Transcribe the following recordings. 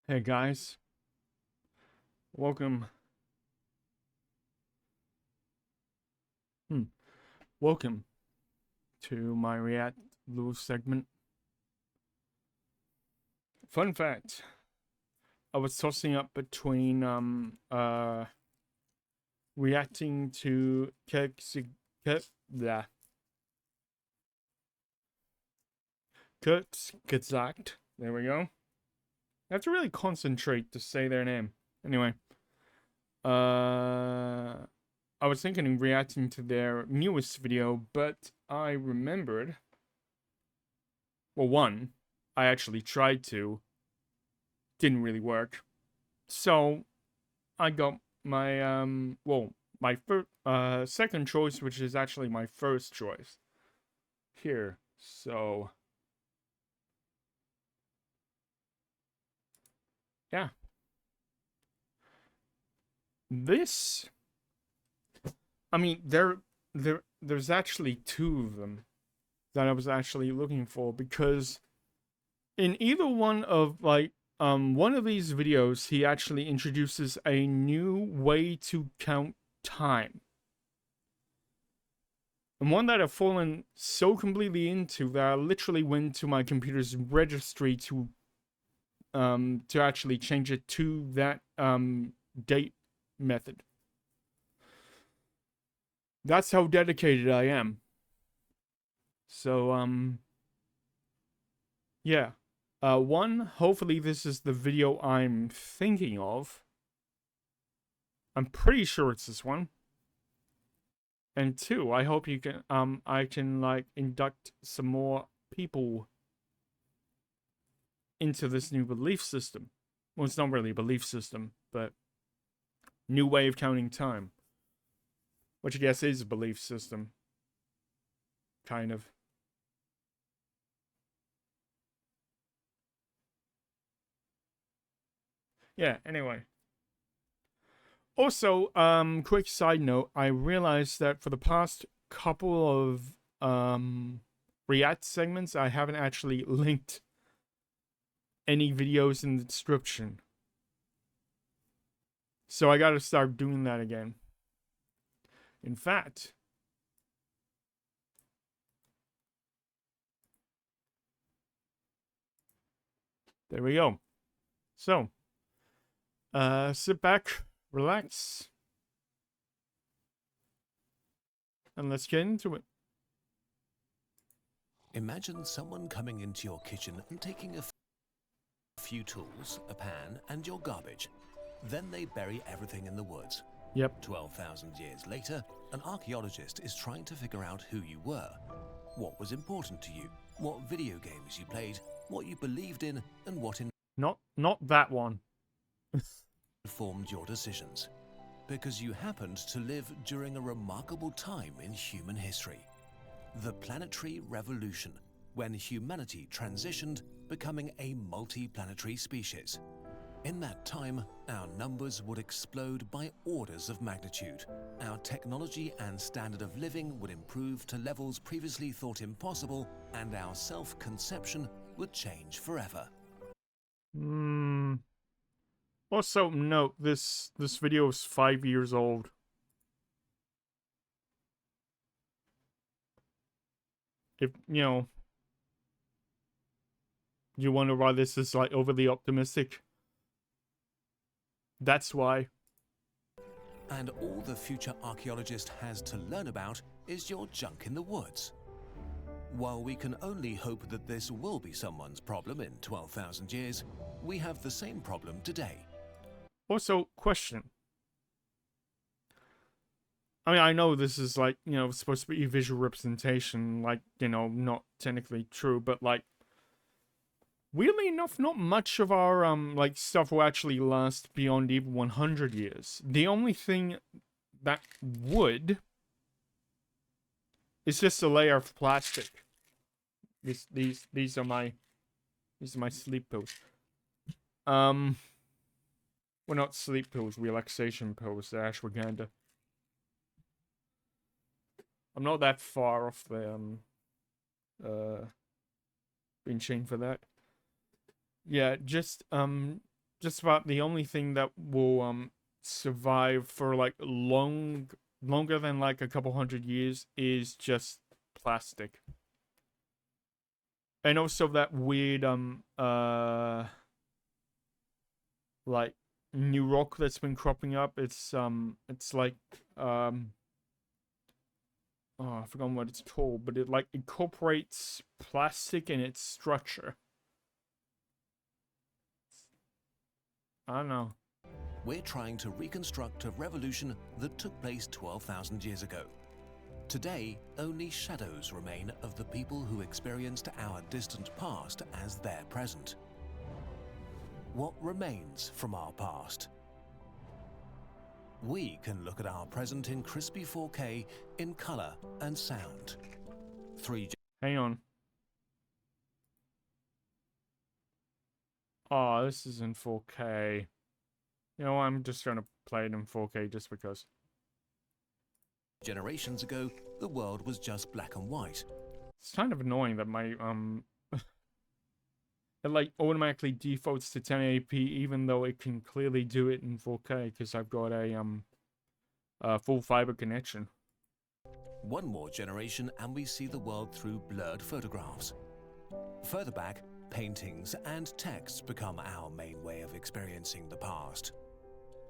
Hey guys, welcome. Hmm, welcome to my React Lose segment. Fun fact: I was tossing up between reacting to Kurzgesagt. There we go. I have to really concentrate to say their name. Anyway, uh, I was thinking of reacting to their newest video, but I remembered. Well, one, I actually tried to, didn't really work. So I got my my second choice, which is actually my first choice here. So yeah, this. I mean, there's actually two of them that I was actually looking for because in either one of these videos he actually introduces a new way to count time. And one that I've fallen so completely into that I literally went to my computer's registry to actually change it to that date method. That's how dedicated I am. So yeah. One, hopefully this is the video I'm thinking of. I'm pretty sure it's this one. And two, I hope you can I can like induct some more people into this new belief system. Well, it's not really a belief system, but new way of counting time. Which I guess is a belief system. Kind of. Yeah, anyway. Also, quick side note, I realized that for the past couple of React segments, I haven't actually linked any videos in the description. So I gotta start doing that again. In fact, there we go. So, sit back, relax, and let's get into it. Imagine someone coming into your kitchen and taking a few tools, a pan, and your garbage. Then they bury everything in the woods. Yep. 12,000 years later, an archaeologist is trying to figure out who you were. What was important to you, what video games you played, what you believed in, and what Not that one. informed your decisions. Because you happened to live during a remarkable time in human history. The planetary revolution, when humanity transitioned, becoming a multi-planetary species. In that time, our numbers would explode by orders of magnitude. Our technology and standard of living would improve to levels previously thought impossible, and our self-conception would change forever. Also, note this video is 5 years old. If you wonder why this is like overly optimistic, that's why. And all the future archaeologist has to learn about is your junk in the woods. While we can only hope that this will be someone's problem in 12,000 years, we have the same problem today. Also, question. I mean, I know this is like, supposed to be visual representation, like, not technically true, but like, weirdly enough, not much of our, like, stuff will actually last beyond even 100 years. The only thing that would is just a layer of plastic. These are my sleep pills. Well, not sleep pills, relaxation pills. They're ashwagandha. I'm not that far off the being chained for that. Yeah, just just about the only thing that will survive for like longer than like a couple hundred years is just plastic. And also that weird like new rock that's been cropping up. It's like oh, I forgot what it's called, but it like incorporates plastic in its structure. I don't know. We're trying to reconstruct a revolution that took place 12,000 years ago. Today, only shadows remain of the people who experienced our distant past as their present. What remains from our past? We can look at our present in crispy 4K in color and sound. Hang on. Oh, this is in 4K. You know, I'm just gonna play it in 4K just because. Generations ago, the world was just black and white. It's kind of annoying that my it like automatically defaults to 1080p even though it can clearly do it in 4K because I've got a full fiber connection. One more generation and we see the world through blurred photographs. Further back, paintings and texts become our main way of experiencing the past.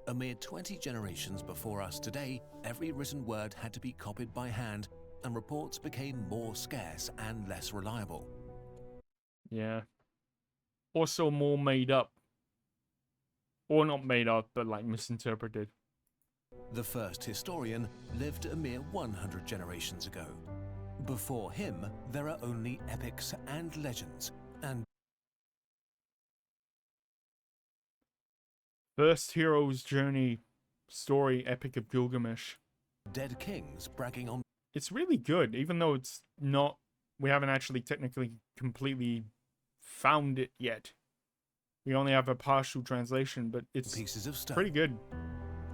A mere 20 generations before us today, every written word had to be copied by hand, and reports became more scarce and less reliable. Yeah. Also more made up. Or not made up, but like misinterpreted. The first historian lived a mere 100 generations ago. Before him, there are only epics and legends, and First hero's journey story, Epic of Gilgamesh. dead kings bragging on. It's really good, even though it's not. We haven't actually technically completely found it yet. We only have a partial translation, but it's Pieces of stone. pretty good.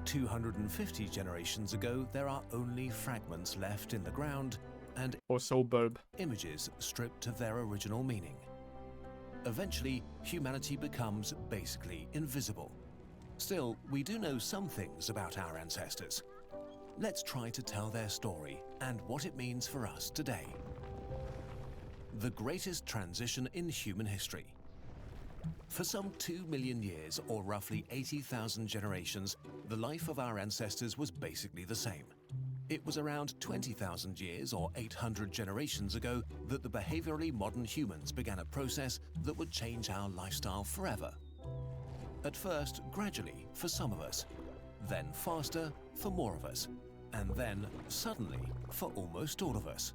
250 generations ago, there are only fragments left in the ground and Or Soulburb. images stripped of their original meaning. Eventually, humanity becomes basically invisible. Still, we do know some things about our ancestors. Let's try to tell their story and what it means for us today. The greatest transition in human history. For some 2 million years, or roughly 80,000 generations, the life of our ancestors was basically the same. It was around 20,000 years, or 800 generations ago, that the behaviorally modern humans began a process that would change our lifestyle forever. At first, gradually, for some of us, then faster for more of us, and then, suddenly, for almost all of us.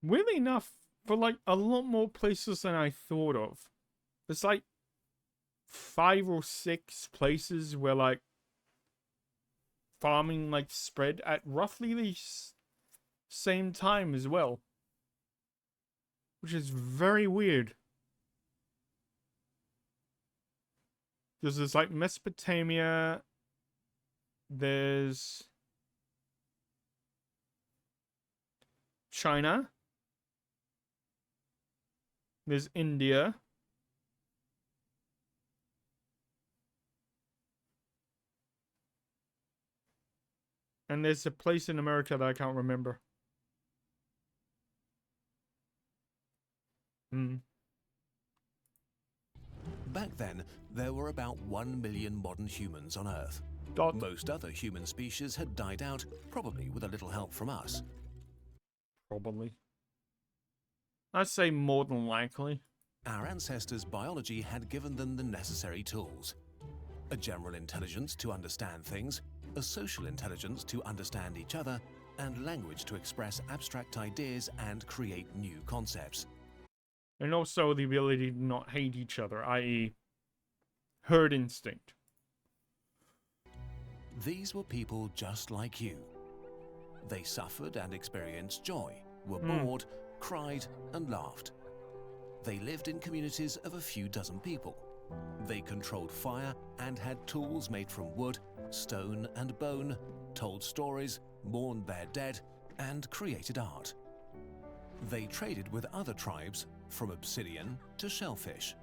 Weirdly enough, for like a lot more places than I thought of. There's like 5 or 6 places where like farming like spread at roughly the same time as well. Which is very weird. Because there's like Mesopotamia, there's China, there's India, and there's a place in America that I can't remember. Back then, there were about 1 million modern humans on Earth. Most other human species had died out, probably with a little help from us. Probably. I'd say more than likely. Our ancestors' biology had given them the necessary tools. A general intelligence to understand things, a social intelligence to understand each other, and language to express abstract ideas and create new concepts. And also the ability to not hate each other, i.e. herd instinct. These were people just like you. They suffered and experienced joy, were bored, cried and laughed. They lived in communities of a few dozen people. They controlled fire and had tools made from wood, stone and bone, told stories, mourned their dead, and created art. They traded with other tribes, from obsidian to shellfish.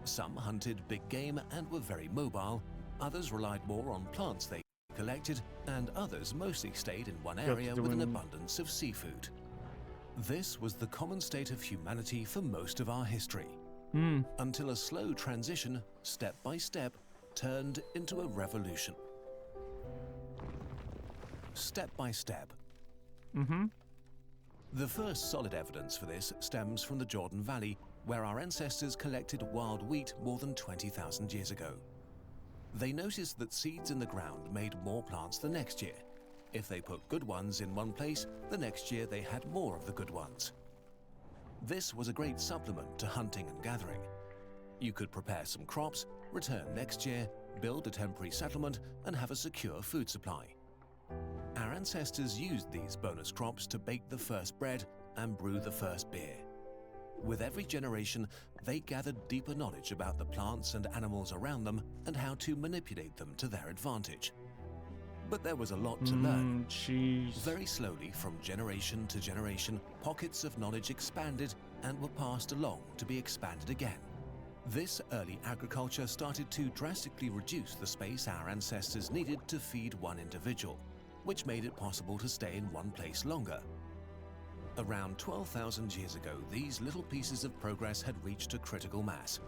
Some hunted big game and were very mobile, others relied more on plants they collected, and others mostly stayed in one area with an abundance of seafood. This was the common state of humanity for most of our history, until a slow transition, step by step, turned into a revolution. Step by step. The first solid evidence for this stems from the Jordan Valley, where our ancestors collected wild wheat more than 20,000 years ago. They noticed that seeds in the ground made more plants the next year. If they put good ones in one place, the next year they had more of the good ones. This was a great supplement to hunting and gathering. You could prepare some crops, return next year, build a temporary settlement, and have a secure food supply. Our ancestors used these bonus crops to bake the first bread and brew the first beer. With every generation, they gathered deeper knowledge about the plants and animals around them and how to manipulate them to their advantage. But there was a lot to learn. Very slowly, from generation to generation, pockets of knowledge expanded and were passed along to be expanded again. This early agriculture started to drastically reduce the space our ancestors needed to feed one individual, which made it possible to stay in one place longer. Around 12,000 years ago, these little pieces of progress had reached a critical mass.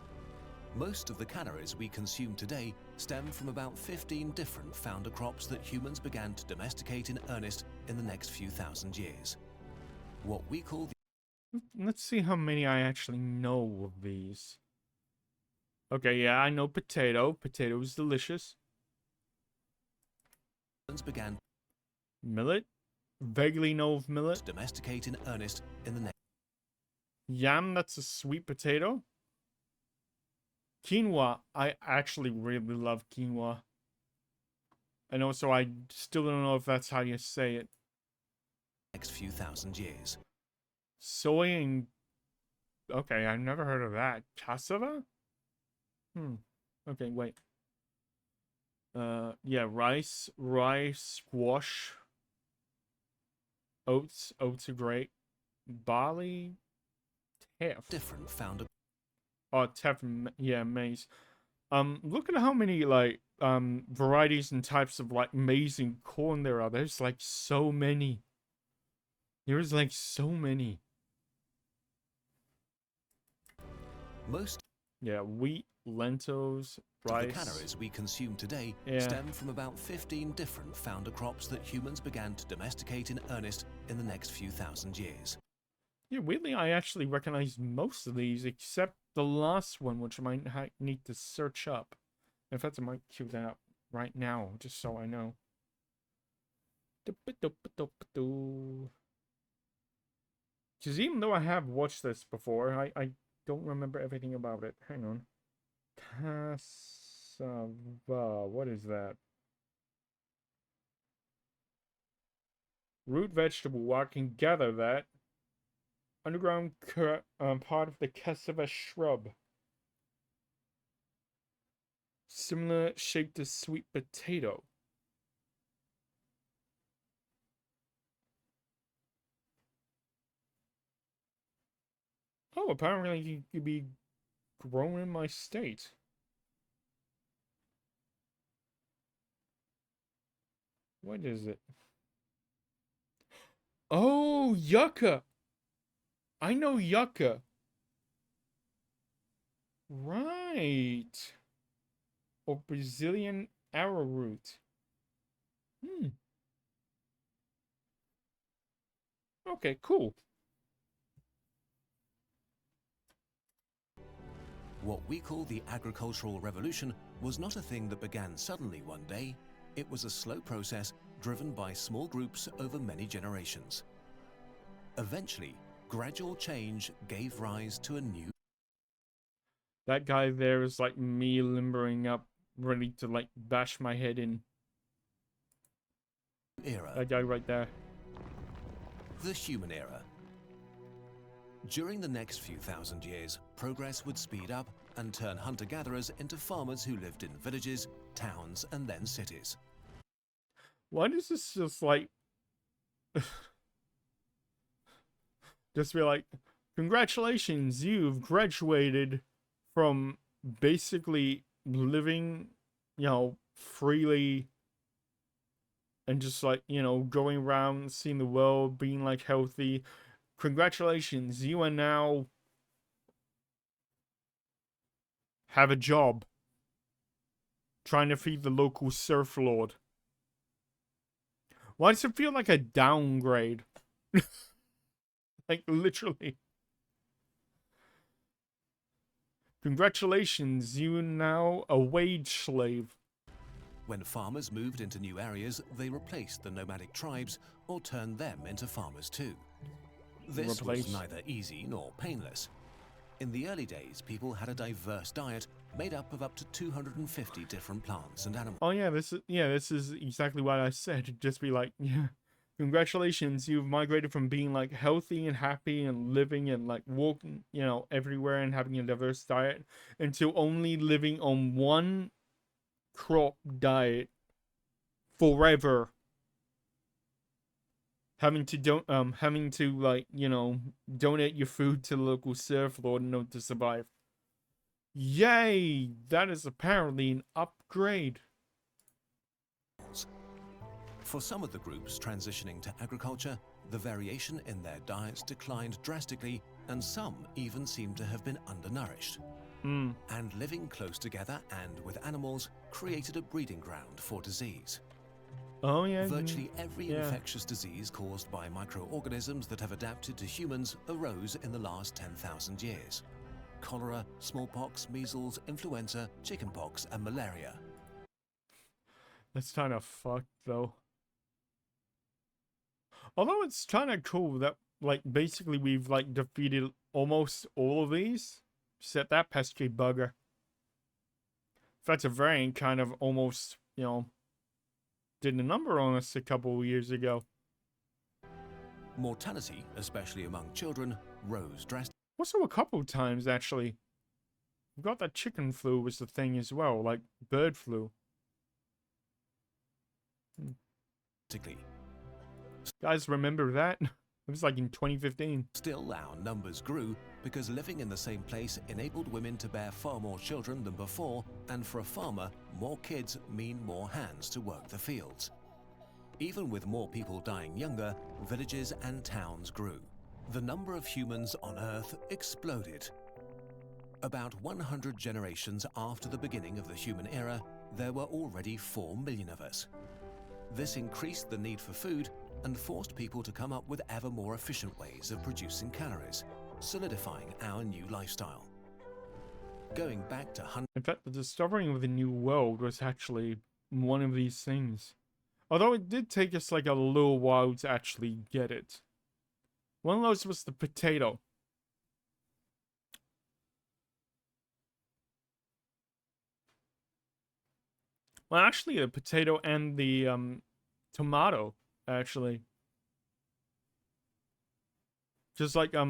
Most of the calories we consume today stem from about 15 different founder crops that humans began to domesticate in earnest in the next few thousand years. What we call the... Let's see how many I actually know of these. Okay, yeah, I know potato. Potato is delicious. began millet. Vaguely know of millet. to domesticate in earnest in the next... Yam, that's a sweet potato. Quinoa, I actually really love quinoa. And also, I still don't know if that's how you say it. Next few thousand years. Soy and... Okay, I've never heard of that. Cassava? Okay, wait. Yeah, rice, squash. Oats are great. Barley, teff. Different founder... Oh, teff, yeah, maize. Look at how many, like, varieties and types of, like, maize and corn there are. There's, like, so many. There's, like, so many. Most... Yeah, wheat, lentils, rice. The calories we consume today stem from about 15 different founder crops that humans began to domesticate in earnest in the next few thousand years. Yeah, weirdly, I actually recognize most of these, except the last one, which I might need to search up. In fact, I might cue that up right now, just so I know. Because even though I have watched this before, I don't remember everything about it. Hang on. Cassava. What is that? Root vegetable. I can gather that. Underground part of the cassava shrub. Similar shape to sweet potato. Oh, apparently you could be grown in my state. What is it? Oh, yucca! I know yucca. Right. Or Brazilian arrowroot. Okay, cool. What we call the agricultural revolution was not a thing that began suddenly one day. It was a slow process driven by small groups over many generations. Eventually, gradual change gave rise to a new... That guy there is like me limbering up, ready to like bash my head in. era. That guy right there. The human era. During the next few thousand years, progress would speed up and turn hunter-gatherers into farmers who lived in villages, towns, and then cities. Why does this just like... just be like, congratulations, you've graduated from basically living, freely and just like, going around, seeing the world, being like healthy. Congratulations, you are now have a job trying to feed the local surf lord. Why does it feel like a downgrade? Like, literally. Congratulations, you are now a wage slave. When farmers moved into new areas, they replaced the nomadic tribes or turned them into farmers too. This was neither easy nor painless. In the early days, people had a diverse diet made up of up to 250 different plants and animals. Oh yeah, this is exactly what I said. Just be like, yeah, congratulations, you've migrated from being like healthy and happy and living and like walking, everywhere and having a diverse diet into only living on one crop diet forever. Having to like, donate your food to the local surf lord in order to survive. Yay! That is apparently an upgrade. For some of the groups transitioning to agriculture, the variation in their diets declined drastically, and some even seemed to have been undernourished. And living close together and with animals created a breeding ground for disease. Oh yeah. Virtually every infectious disease caused by microorganisms that have adapted to humans arose in the last 10,000 years. Cholera, smallpox, measles, influenza, chickenpox, and malaria. That's kind of fucked, though. Although it's kind of cool that, like, basically we've, like, defeated almost all of these. Except that pesky bugger. That's a variant kind of almost, did a number on us a couple of years ago. Mortality, especially among children, rose drastically. Also, a couple times, actually. We got that chicken flu was the thing as well, like bird flu. Guys, remember that? It was like in 2015. Still, our numbers grew because living in the same place enabled women to bear far more children than before, and for a farmer, more kids mean more hands to work the fields. Even with more people dying younger, villages and towns grew. The number of humans on Earth exploded. About 100 generations after the beginning of the human era, there were already 4 million of us. This increased the need for food and forced people to come up with ever more efficient ways of producing calories, solidifying our new lifestyle. Going back to In fact, the discovering of the new world was actually one of these things. Although it did take us like a little while to actually get it. One of those was the potato. Well, actually, the potato and the tomato, actually. Just like I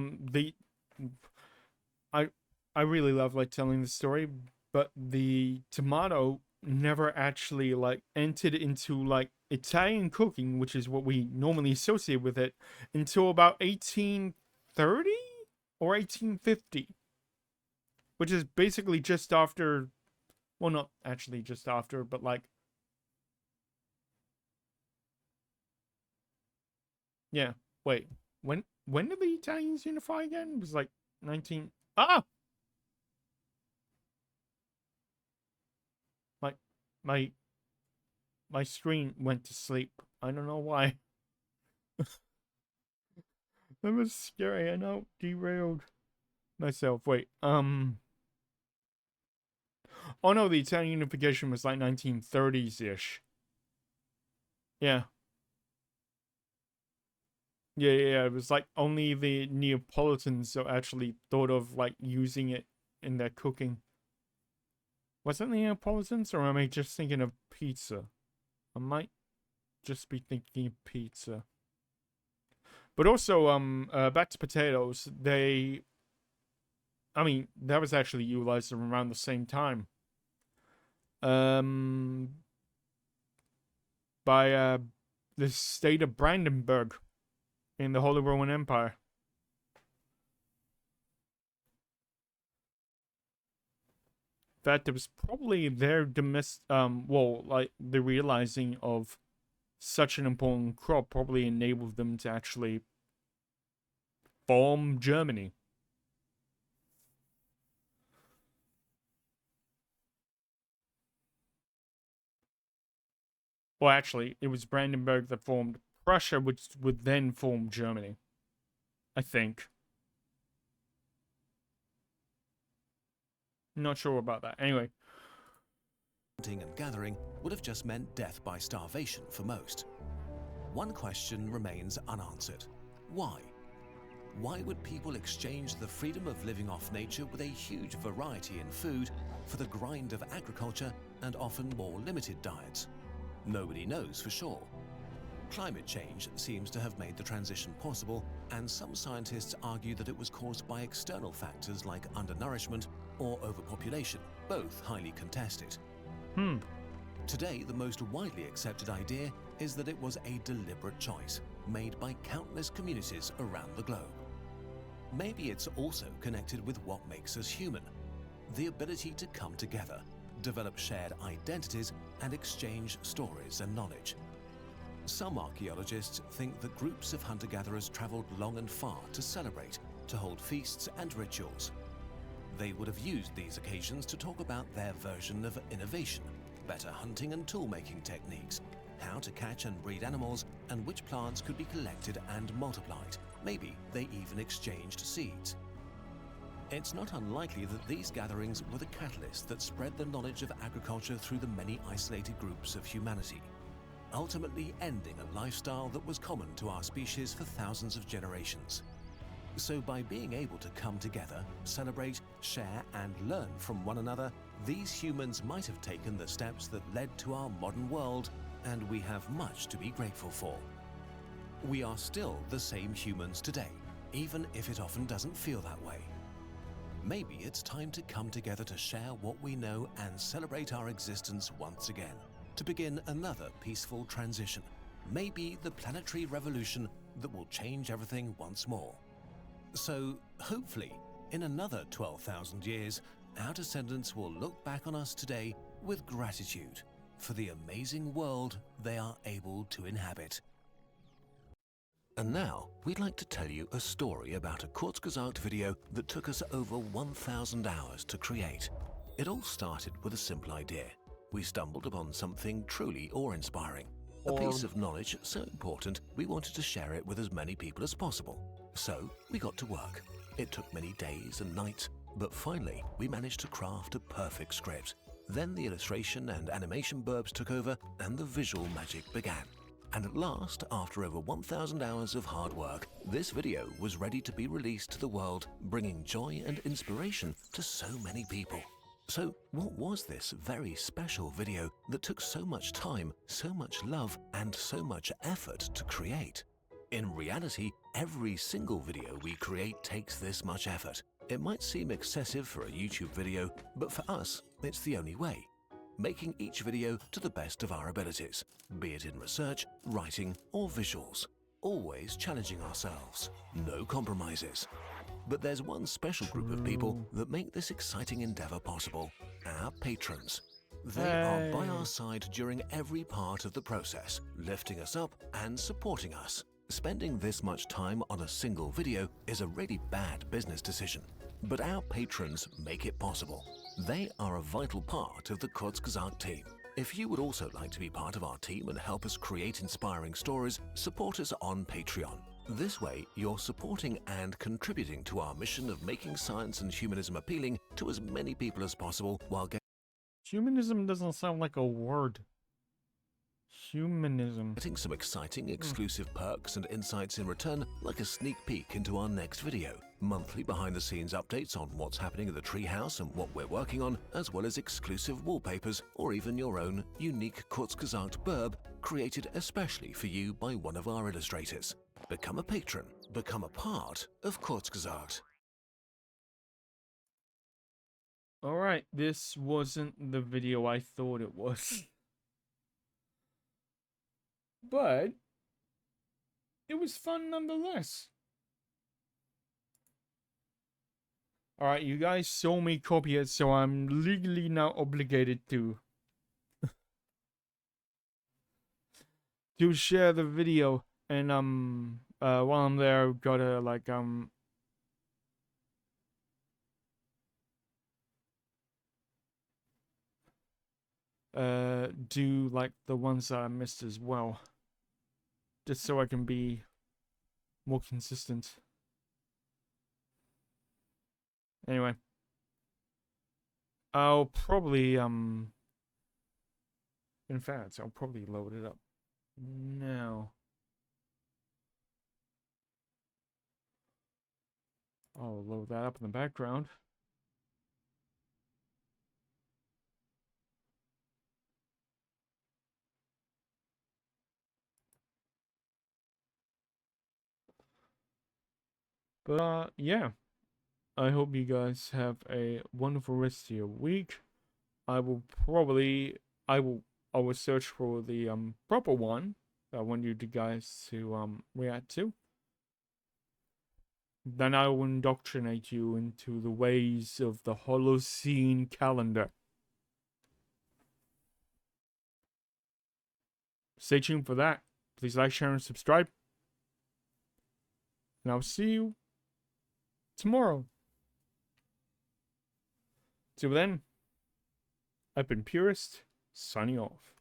really love like telling the story, but the tomato never actually like entered into like Italian cooking, which is what we normally associate with it, until about 1830 or 1850, which is basically just after, well, not actually just after, but like, yeah, wait, when did the Italians unify again? It was like 19, my my screen went to sleep. I don't know why. That was scary. I know, derailed myself. Wait, oh no, the Italian unification was like 1930s-ish. Yeah. Yeah, it was like only the Neapolitans actually thought of like using it in their cooking. Was it the Neapolitans, or am I just thinking of pizza? I might just be thinking of pizza. But also, back to potatoes, I mean, that was actually utilized around the same time. By the state of Brandenburg in the Holy Roman Empire. that it was probably their well, like the realizing of such an important crop probably enabled them to actually form Germany. Well, actually, it was Brandenburg that formed Prussia, which would then form Germany. I think. Not sure about that. Anyway. Hunting and gathering would have just meant death by starvation for most. One question remains unanswered. Why? Why would people exchange the freedom of living off nature with a huge variety in food for the grind of agriculture and often more limited diets? Nobody knows for sure. Climate change seems to have made the transition possible, and some scientists argue that it was caused by external factors like undernourishment or overpopulation, both highly contested. Today, the most widely accepted idea is that it was a deliberate choice made by countless communities around the globe. Maybe it's also connected with what makes us human, the ability to come together, develop shared identities, and exchange stories and knowledge. Some archaeologists think that groups of hunter-gatherers traveled long and far to celebrate, to hold feasts and rituals. They would have used these occasions to talk about their version of innovation, better hunting and tool-making techniques, how to catch and breed animals, and which plants could be collected and multiplied. Maybe they even exchanged seeds. It's not unlikely that these gatherings were the catalyst that spread the knowledge of agriculture through the many isolated groups of humanity, ultimately ending a lifestyle that was common to our species for thousands of generations. So by being able to come together, celebrate, share, and learn from one another, these humans might have taken the steps that led to our modern world, and we have much to be grateful for. We are still the same humans today, even if it often doesn't feel that way. Maybe it's time to come together to share what we know and celebrate our existence once again, to begin another peaceful transition, maybe the planetary revolution that will change everything once more. So, hopefully, in another 12,000 years, our descendants will look back on us today with gratitude for the amazing world they are able to inhabit. And now, we'd like to tell you a story about a Kurzgesagt video that took us over 1,000 hours to create. It all started with a simple idea. We stumbled upon something truly awe-inspiring. A piece of knowledge so important, we wanted to share it with as many people as possible. So, we got to work. It took many days and nights, but finally, we managed to craft a perfect script. Then the illustration and animation burbs took over, and the visual magic began. And at last, after over 1,000 hours of hard work, this video was ready to be released to the world, bringing joy and inspiration to so many people. So, what was this very special video that took so much time, so much love, and so much effort to create? In reality, every single video we create takes this much effort. It might seem excessive for a YouTube video, but for us, it's the only way. Making each video to the best of our abilities, be it in research, writing, or visuals. Always challenging ourselves. No compromises. But there's one special group of people that make this exciting endeavor possible. Our patrons. They are by our side during every part of the process, lifting us up and supporting us. Spending this much time on a single video is a really bad business decision. But our patrons make it possible. They are a vital part of the Kurzgesagt team. If you would also like to be part of our team and help us create inspiring stories, support us on Patreon. This way, you're supporting and contributing to our mission of making science and humanism appealing to as many people as possible while Humanism doesn't sound like a word. Humanism. getting some exciting exclusive perks and insights in return, like a sneak peek into our next video, monthly behind-the-scenes updates on what's happening at the treehouse and what we're working on, as well as exclusive wallpapers or even your own unique Kurzgesagt burb created especially for you by one of our illustrators. Become a patron. Become a part of Kurzgesagt. Alright, this wasn't the video I thought it was. But it was fun nonetheless. Alright, you guys saw me copy it, so I'm legally now obligated to share the video. And while I'm there, I've gotta like do like the ones that I missed as well, just so I can be more consistent. Anyway, I'll probably in fact, I'll probably load it up now. I'll load that up in the background. But yeah, I hope you guys have a wonderful rest of your week. I will probably I will search for the proper one that I want you guys to react to. Then I will indoctrinate you into the ways of the Holocene calendar. Stay tuned for that. Please like, share, and subscribe. And I'll see you tomorrow. Till then, I've been Purist, signing off.